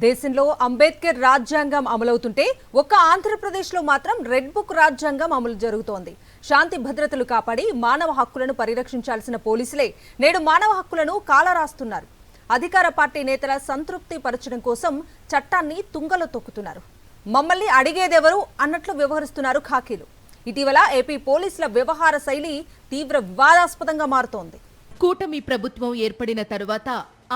దేశంలో అంబేద్కర్ రాజ్యాంగం అమలవుతుంటే ఒక్క ఆంధ్రప్రదేశ్లో మాత్రం రెడ్ బుక్ రాజ్యాంగం అమలు జరుగుతోంది. శాంతి భద్రతలు కాపాడి మానవ హక్కులను పరిరక్షించాల్సిన పోలీసులే నేడు మానవ హక్కులను కాలరాస్తున్నారు. అధికార పార్టీ నేతల సంతృప్తి పరచడం కోసం చట్టాన్ని తుంగలో తొక్కుతున్నారు. మమ్మల్ని అడిగేదెవరు అన్నట్లు వ్యవహరిస్తున్నారు ఖాకీలు. ఇటీవల ఏపీ పోలీసుల వ్యవహార శైలి తీవ్ర వివాదాస్పదంగా మారుతోంది. కూటమి ప్రభుత్వం ఏర్పడిన తరువాత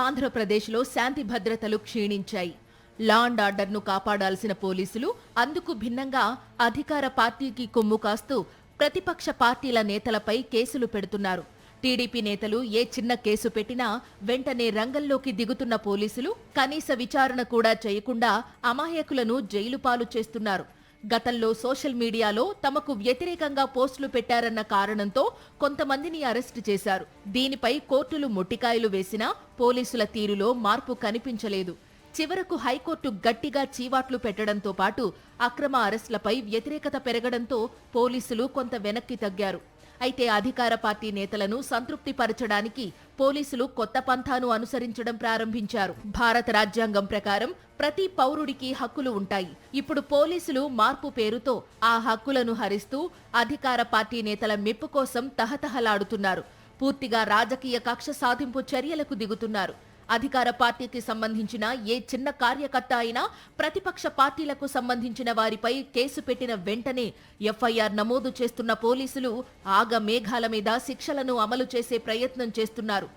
ఆంధ్రప్రదేశ్లో శాంతి భద్రతలు క్షీణించాయి. లా అండ్ ఆర్డర్ను కాపాడాల్సిన పోలీసులు అందుకు భిన్నంగా అధికార పార్టీకి కొమ్ము కాస్తూ ప్రతిపక్ష పార్టీల నేతలపై కేసులు పెడుతున్నారు. టీడీపీ నేతలు ఏ చిన్న కేసు పెట్టినా వెంటనే రంగంలోకి దిగుతున్న పోలీసులు కనీస విచారణ కూడా చేయకుండా అమాయకులను జైలు పాలు చేస్తున్నారు. గతంలో సోషల్ మీడియాలో తమకు వ్యతిరేకంగా పోస్టులు పెట్టారన్న కారణంతో కొంతమందిని అరెస్టు చేశారు. దీనిపై కోర్టులు మొట్టికాయలు వేసినా పోలీసుల తీరులో మార్పు కనిపించలేదు. చివరకు హైకోర్టు గట్టిగా చీవాట్లు పెట్టడంతో పాటు అక్రమ అరెస్టులపై వ్యతిరేకత పెరగడంతో పోలీసులు కొంత వెనక్కి తగ్గారు. అయితే అధికార పార్టీ నేతలను సంతృప్తిపరచడానికి పోలీసులు కొత్త పంథాను అనుసరించడం ప్రారంభించారు. భారత రాజ్యాంగం ప్రకారం ప్రతి పౌరుడికి హక్కులు ఉంటాయి. ఇప్పుడు పోలీసులు మార్పు పేరుతో ఆ హక్కులను హరిస్తూ అధికార పార్టీ నేతల మెప్పు కోసం తహతహలాడుతున్నారు. పూర్తిగా రాజకీయ కక్ష సాధింపు చర్యలకు దిగుతున్నారు. అధికార పార్టీకి సంబంధించిన ఏ చిన్న కార్యకర్త అయినా ప్రతిపక్ష పార్టీలకు సంబంధించిన వారిపై కేసు పెట్టిన వెంటనే ఎఫ్ఐఆర్ నమోదు చేస్తున్న పోలీసులు ఆగ మేఘాల మీద శిక్షలను అమలు చేసే ప్రయత్నం చేస్తున్నారు.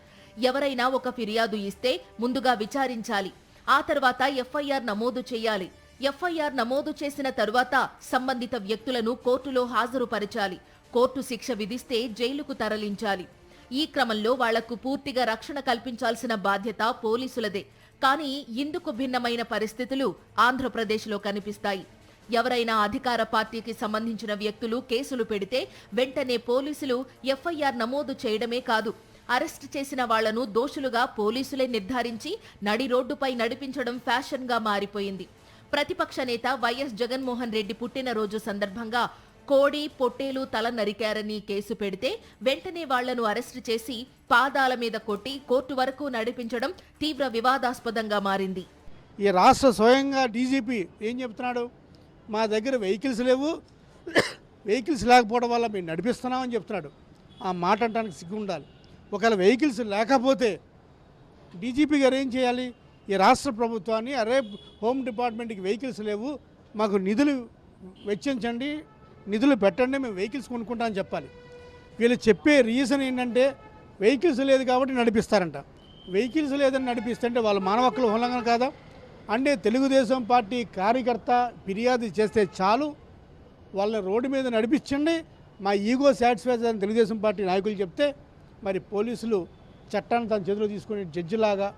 ఎవరైనా ఒక ఫిర్యాదు ఇస్తే ముందుగా విచారించాలి, ఆ తర్వాత ఎఫ్ఐఆర్ నమోదు చేయాలి. ఎఫ్ఐఆర్ నమోదు చేసిన తరువాత సంబంధిత వ్యక్తులను కోర్టులో హాజరుపరచాలి. కోర్టు శిక్ష విధిస్తే జైలుకు తరలించాలి. ఈ క్రమంలో వాళ్లకు పూర్తిగా రక్షణ కల్పించాల్సిన బాధ్యత పోలీసులదే. కానీ ఇందుకు భిన్నమైన పరిస్థితులు ఆంధ్రప్రదేశ్లో కనిపిస్తాయి. ఎవరైనా అధికార పార్టీకి సంబంధించిన వ్యక్తులు కేసులు పెడితే వెంటనే పోలీసులు ఎఫ్ఐఆర్ నమోదు చేయడమే కాదు, అరెస్టు చేసిన వాళ్లను దోషులుగా పోలీసులే నిర్ధారించి నడి రోడ్డుపై నడిపించడం ఫ్యాషన్గా మారిపోయింది. ప్రతిపక్ష నేత వైఎస్ జగన్మోహన్ రెడ్డి పుట్టినరోజు సందర్భంగా కోడి పొట్టేలు తల నరికారని కేసు పెడితే వెంటనే వాళ్లను అరెస్టు చేసి పాదాల మీద కొట్టి కోర్టు వరకు నడిపించడం తీవ్ర వివాదాస్పదంగా మారింది. ఈ రాష్ట్ర స్వయంగా డీజీపీ ఏం చెప్తున్నాడు? మా దగ్గర వెహికల్స్ లేవు, వెహికల్స్ లేకపోవడం వల్ల మేము నడిపిస్తున్నామని చెప్తున్నాడు. ఆ మాట అంటానికి సిగ్గు ఉండాలి. ఒకవేళ వెహికల్స్ లేకపోతే డీజీపీ గారు ఏం చేయాలి? ఈ రాష్ట్ర ప్రభుత్వాన్ని అరే హోమ్ డిపార్ట్మెంట్కి వెహికల్స్ లేవు, మాకు నిధులు వెచ్చించండి, నిధులు పెట్టండి, మేము వెహికల్స్ కొనుక్కుంటామని చెప్పాలి. వీళ్ళు చెప్పే రీజన్ ఏంటంటే వెహికల్స్ లేదు కాబట్టి నడిపిస్తారంట. వెహికల్స్ లేదని నడిపిస్తుంటే వాళ్ళ మానవ హక్కుల ఉల్లంఘన కాదా? అంటే తెలుగుదేశం పార్టీ కార్యకర్త ఫిర్యాదు చేస్తే చాలు, వాళ్ళ రోడ్డు మీద నడిపించండి, మా ఈగో సాటిస్ఫై అని తెలుగుదేశం పార్టీ నాయకులు చెప్తే మరి పోలీసులు చట్టాన్ని తన చేతిలో తీసుకునే జడ్జిలాగా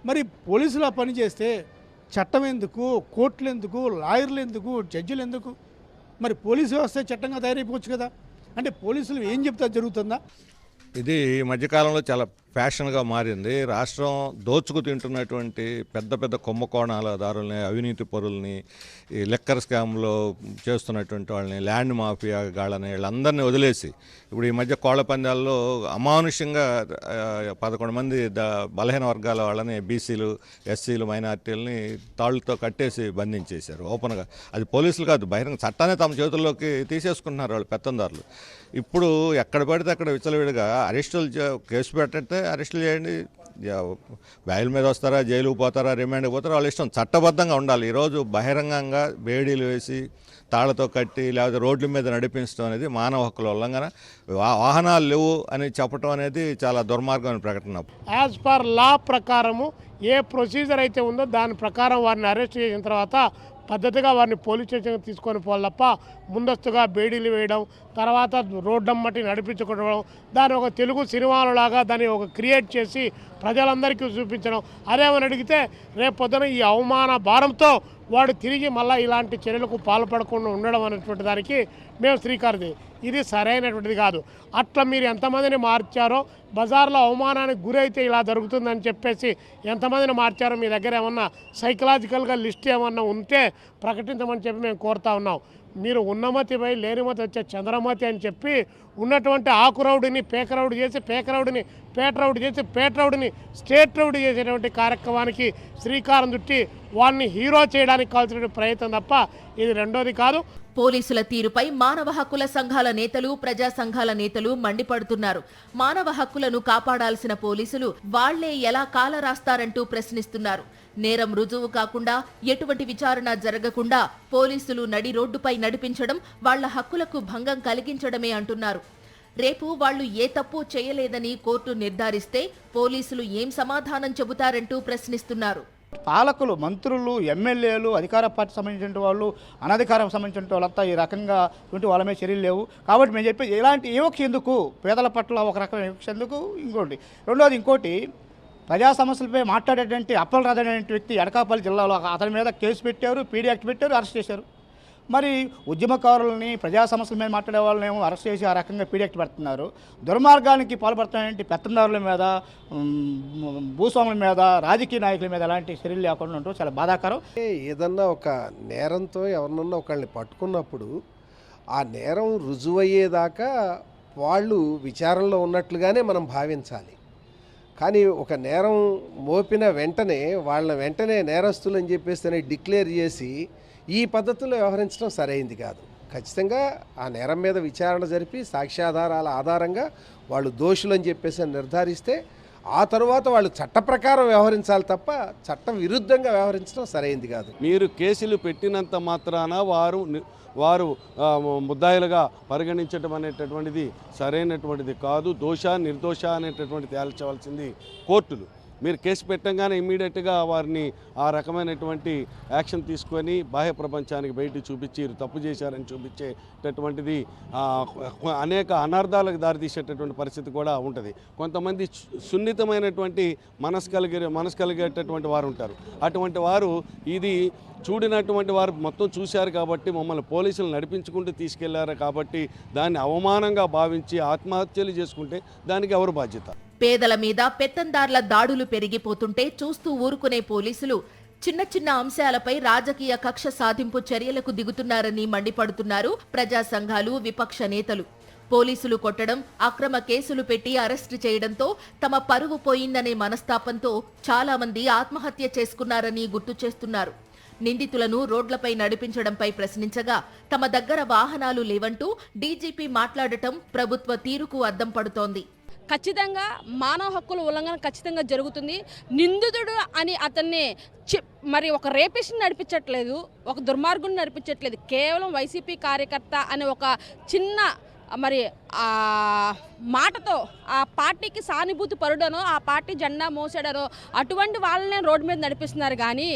మరి పోలీసులు ఆ పని చేస్తే చట్టం ఎందుకు, కోర్టులు ఎందుకు, లాయర్లు ఎందుకు, జడ్జిలు ఎందుకు? మరి పోలీసు వ్యవస్థ చట్టంగా తయారైపోవచ్చు కదా. అంటే పోలీసులు ఏం చెప్తే జరుగుతుందా? ఇది ఈ మధ్యకాలంలో చాలా ఫ్యాషన్గా మారింది. రాష్ట్రం దోచుకు తింటున్నటువంటి పెద్ద పెద్ద కుంభకోణాలదారుల్ని, అవినీతి పరుల్ని, ఈ లెక్కర్ స్కామ్లో చేస్తున్నటువంటి వాళ్ళని, ల్యాండ్ మాఫియా గాళ్ళని వీళ్ళందరినీ వదిలేసి ఇప్పుడు ఈ మధ్య కోళ్ల పందాల్లో అమానుష్యంగా 11 మంది బలహీన వర్గాల వాళ్ళని, బీసీలు, ఎస్సీలు, మైనార్టీలని తాళ్లతో కట్టేసి బంధించేశారు ఓపెన్గా. అది పోలీసులు కాదు, బహిరంగ చట్టాన్ని తమ చేతుల్లోకి తీసేసుకుంటున్నారు వాళ్ళు పెత్తందారులు. ఇప్పుడు ఎక్కడ పడితే అక్కడ విచ్చలవిడిగా అరెస్టులు కేసు పెట్టితే అరెస్టులు చేయండి, బయలు మీద వస్తారా, జైలుకు పోతారా, రిమాండ్కి పోతారా, వాళ్ళ ఇష్టం. చట్టబద్ధంగా ఉండాలి. ఈరోజు బహిరంగంగా వేడీలు వేసి తాళ్లతో కట్టి లేకపోతే రోడ్ల మీద నడిపించడం అనేది మానవ హక్కుల ఉల్లంఘన. వాహనాలు లేవు అని చెప్పడం అనేది చాలా దుర్మార్గమైన ప్రకటన. యాజ్ పర్ లా ప్రకారము ఏ ప్రొసీజర్ అయితే ఉందో దాని ప్రకారం వారిని అరెస్ట్ చేసిన తర్వాత పద్ధతిగా వారిని పోలీస్ స్టేషన్కి తీసుకొని పోవాలి తప్ప ముందస్తుగా బేడీలు వేయడం, తర్వాత రోడ్డమ్మటి నడిపించుకోవడం, దాన్ని ఒక తెలుగు సినిమాలలాగా దాన్ని ఒక క్రియేట్ చేసి ప్రజలందరికీ చూపించడం. అదేమని అడిగితే రేపు పొద్దున ఈ అవమాన భారంతో వాడు తిరిగి మళ్ళీ ఇలాంటి చర్యలకు పాల్పడకుండా ఉండడం అనేటువంటి దానికి మేము శ్రీకారం ఇది సరైనటువంటిది కాదు. అట్లా మీరు ఎంతమందిని మార్చారో, బజార్లో అవమానానికి గురైతే ఇలా జరుగుతుందని చెప్పేసి ఎంతమందిని మార్చారో మీ దగ్గర ఏమన్నా సైకలాజికల్గా లిస్ట్ ఏమన్నా ఉంటే ప్రకటించమని చెప్పి మేము కోరుతా ఉన్నాం. మీరు ఉన్నమతిపై లేనిమతి వచ్చే చంద్రమతి అని చెప్పి ఉన్నటువంటి ఆకురౌడిని పేకరౌడి చేసి, పేకరౌడిని పేటరౌడి చేసి, పేటరౌడిని స్టేట్ రౌడి చేసేటువంటి కార్యక్రమానికి శ్రీకారం చుట్టి వాడిని హీరో చేయడానికి కావాల్సిన ప్రయత్నం తప్ప ఇది రెండోది కాదు. పోలీసుల తీరుపై మానవ హక్కుల సంఘాల నేతలు, ప్రజా సంఘాల నేతలు మండిపడుతున్నారు. మానవ హక్కులను కాపాడాల్సిన పోలీసులు వాళ్లే ఎలా కాలరాస్తారంటూ ప్రశ్నిస్తున్నారు. నేరం రుజువు కాకుండా, ఎటువంటి విచారణ జరగకుండా పోలీసులు నడి రోడ్డుపై నడిపించడం వాళ్ల హక్కులకు భంగం కలిగించడమే అంటున్నారు. రేపు వాళ్లు ఏ తప్పు చేయలేదని కోర్టు నిర్ధారిస్తే పోలీసులు ఏం సమాధానం చెబుతారంటూ ప్రశ్నిస్తున్నారు. పాలకులు, మంత్రులు, ఎమ్మెల్యేలు, అధికార పార్టీ సంబంధించిన వాళ్ళు, అనధికారం సంబంధించిన వాళ్ళంతా ఈ రకంగా వాళ్ళ మీద చర్యలు లేవు. కాబట్టి మేము చెప్పేది ఇలాంటి వివక్ష ఎందుకు, పేదల పట్ల ఒక రకమైన వివక్ష ఎందుకు. ఇంకోటి ప్రజా సమస్యలపై మాట్లాడేటువంటి అప్పలరాజు అనేటువంటి వ్యక్తి ఎడకాపల్లి జిల్లాలో అతని మీద కేసు పెట్టారు, పీడీ యాక్ట్ పెట్టారు, అరెస్ట్ చేశారు. మరి ఉద్యమకారులని, ప్రజా సమస్యల మీద మాట్లాడే వాళ్ళని ఏమో అరెస్ట్ చేసి ఆ రకంగా పీడీ యాక్ట్ పెడుతున్నారు. దుర్మార్గానికి పాల్పడుతున్నటువంటి పెత్తందారుల మీద, భూస్వాముల మీద, రాజకీయ నాయకుల మీద ఎలాంటి చర్యలు లేకుండా ఉండటం చాలా బాధాకరం. ఏదన్నా ఒక నేరంతో ఎవరినన్నా ఒకళ్ళని పట్టుకున్నప్పుడు ఆ నేరం రుజువయ్యేదాకా వాళ్ళు విచారణలో ఉన్నట్లుగానే మనం భావించాలి. కానీ ఒక నేరం మోపిన వెంటనే వాళ్ళని వెంటనే నేరస్తులు అని చెప్పేసి డిక్లేర్ చేసి ఈ పద్ధతిలో వ్యవహరించడం సరైంది కాదు. ఖచ్చితంగా ఆ నేరం మీద విచారణ జరిపి సాక్ష్యాధారాల ఆధారంగా వాళ్ళు దోషులని చెప్పేసి నిర్ధారిస్తే ఆ తర్వాత వాళ్ళు చట్ట ప్రకారం వ్యవహరించాలి తప్ప చట్టం విరుద్ధంగా వ్యవహరించడం సరైంది కాదు. మీరు కేసులు పెట్టినంత మాత్రాన వారు ముద్దాయిలుగా పరిగణించడం అనేటటువంటిది సరైనటువంటిది కాదు. దోష నిర్దోష అనేటటువంటి తేల్చవలసింది కోర్టులు. మీరు కేసు పెట్టంగానే ఇమ్మీడియట్గా వారిని ఆ రకమైనటువంటి యాక్షన్ తీసుకొని బాహ్య ప్రపంచానికి బయట చూపించి తప్పు చేశారని చూపించేటటువంటిది అనేక అనర్థాలకు దారితీసేటటువంటి పరిస్థితి కూడా ఉంటుంది. కొంతమంది సున్నితమైనటువంటి మనసు కలిగేటటువంటి వారు ఉంటారు. అటువంటి వారు ఇది చూడినటువంటి వారు మొత్తం చూశారు కాబట్టి, మమ్మల్ని పోలీసులు నడిపించుకుంటూ తీసుకెళ్లారు కాబట్టి దాన్ని అవమానంగా భావించి ఆత్మహత్యలు చేసుకుంటే దానికి ఎవరు బాధ్యత? పేదల మీద పెత్తందార్ల దాడులు పెరిగిపోతుంటే చూస్తూ ఊరుకునే పోలీసులు చిన్న చిన్న అంశాలపై రాజకీయ కక్ష సాధింపు చర్యలకు దిగుతున్నారని మండిపడుతున్నారు ప్రజా సంఘాలు, విపక్ష నేతలు. పోలీసులు కొట్టడం, అక్రమ కేసులు పెట్టి అరెస్టు చేయడంతో తమ పరువు పోయిందనే మనస్తాపంతో చాలా మంది ఆత్మహత్య చేసుకున్నారని గుర్తు చేస్తున్నారు. నిందితులను రోడ్లపై నడిపించడంపై ప్రశ్నించగా తమ దగ్గర వాహనాలు లేవంటూ డీజీపీ మాట్లాడటం ప్రభుత్వ తీరుకు అద్దం పడుతోంది. ఖచ్చితంగా మానవ హక్కుల ఉల్లంఘన ఖచ్చితంగా జరుగుతుంది. నిందితుడు అని అతన్ని మరి ఒక రేపిస్ట్ని నడిపించట్లేదు, ఒక దుర్మార్గుని నడిపించట్లేదు. కేవలం వైసీపీ కార్యకర్త అనే ఒక చిన్న మరి ఆ మాటతో ఆ పార్టీకి సానుభూతి పరుడనో, ఆ పార్టీ జెండా మోసాడనో అటువంటి వాళ్ళనే రోడ్డు మీద నడిపిస్తున్నారు. కానీ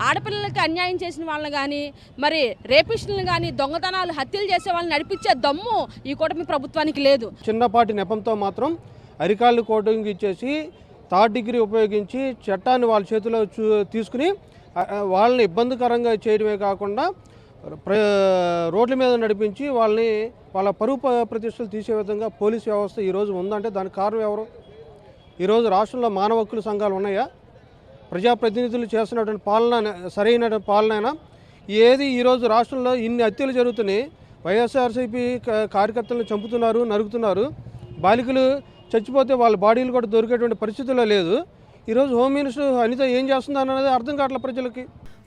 ఆడపిల్లలకి అన్యాయం చేసిన వాళ్ళని కానీ, మరి రేపిస్టులను కానీ, దొంగతనాలు, హత్యలు చేసే వాళ్ళని నడిపించే దమ్ము ఈ కూటమి ప్రభుత్వానికి లేదు. చిన్నపాటి నెపంతో మాత్రం అరికాళ్ళు కోటింగ్ ఇచ్చేసి థర్డ్ డిగ్రీ ఉపయోగించి చట్టాన్ని వాళ్ళ చేతిలో తీసుకుని వాళ్ళని ఇబ్బందికరంగా చేయడమే కాకుండా రోడ్ల మీద నడిపించి వాళ్ళ పరువు ప్రతిష్టలు తీసే విధంగా పోలీసు వ్యవస్థ ఈరోజు ఉందంటే దానికి కారణం ఎవరు? ఈరోజు రాష్ట్రంలో మానవ హక్కుల సంఘాలు ఉన్నాయా? ప్రజాప్రతినిధులు చేస్తున్నటువంటి పాలన సరైన పాలన? ఏది ఈరోజు రాష్ట్రంలో ఇన్ని హత్యలు జరుగుతున్నాయి. వైఎస్ఆర్సీపీ కార్యకర్తలను చంపుతున్నారు, నరుగుతున్నారు. బాలికలు చచ్చిపోతే వాళ్ళ బాడీలు కూడా దొరికేటువంటి పరిస్థితుల్లో లేదు. ఈరోజు హోమ్ మినిస్టర్ అనిత ఏం చేస్తుందన్నది అర్థం కావట్లేదు ప్రజలకి.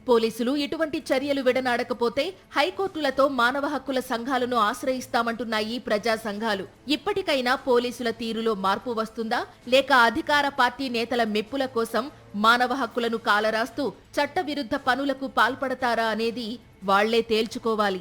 పోలీసులు ఇటువంటి చర్యలు విడనాడకపోతే హైకోర్టులతో మానవ హక్కుల సంఘాలను ఆశ్రయిస్తామంటున్నాయి ప్రజా సంఘాలు. ఇప్పటికైనా పోలీసుల తీరులో మార్పు వస్తుందా, లేక అధికార పార్టీ నేతల మెప్పుల కోసం మానవ హక్కులను కాలరాస్తూ చట్టవిరుద్ధ పనులకు పాల్పడతారా అనేది వాళ్లే తేల్చుకోవాలి.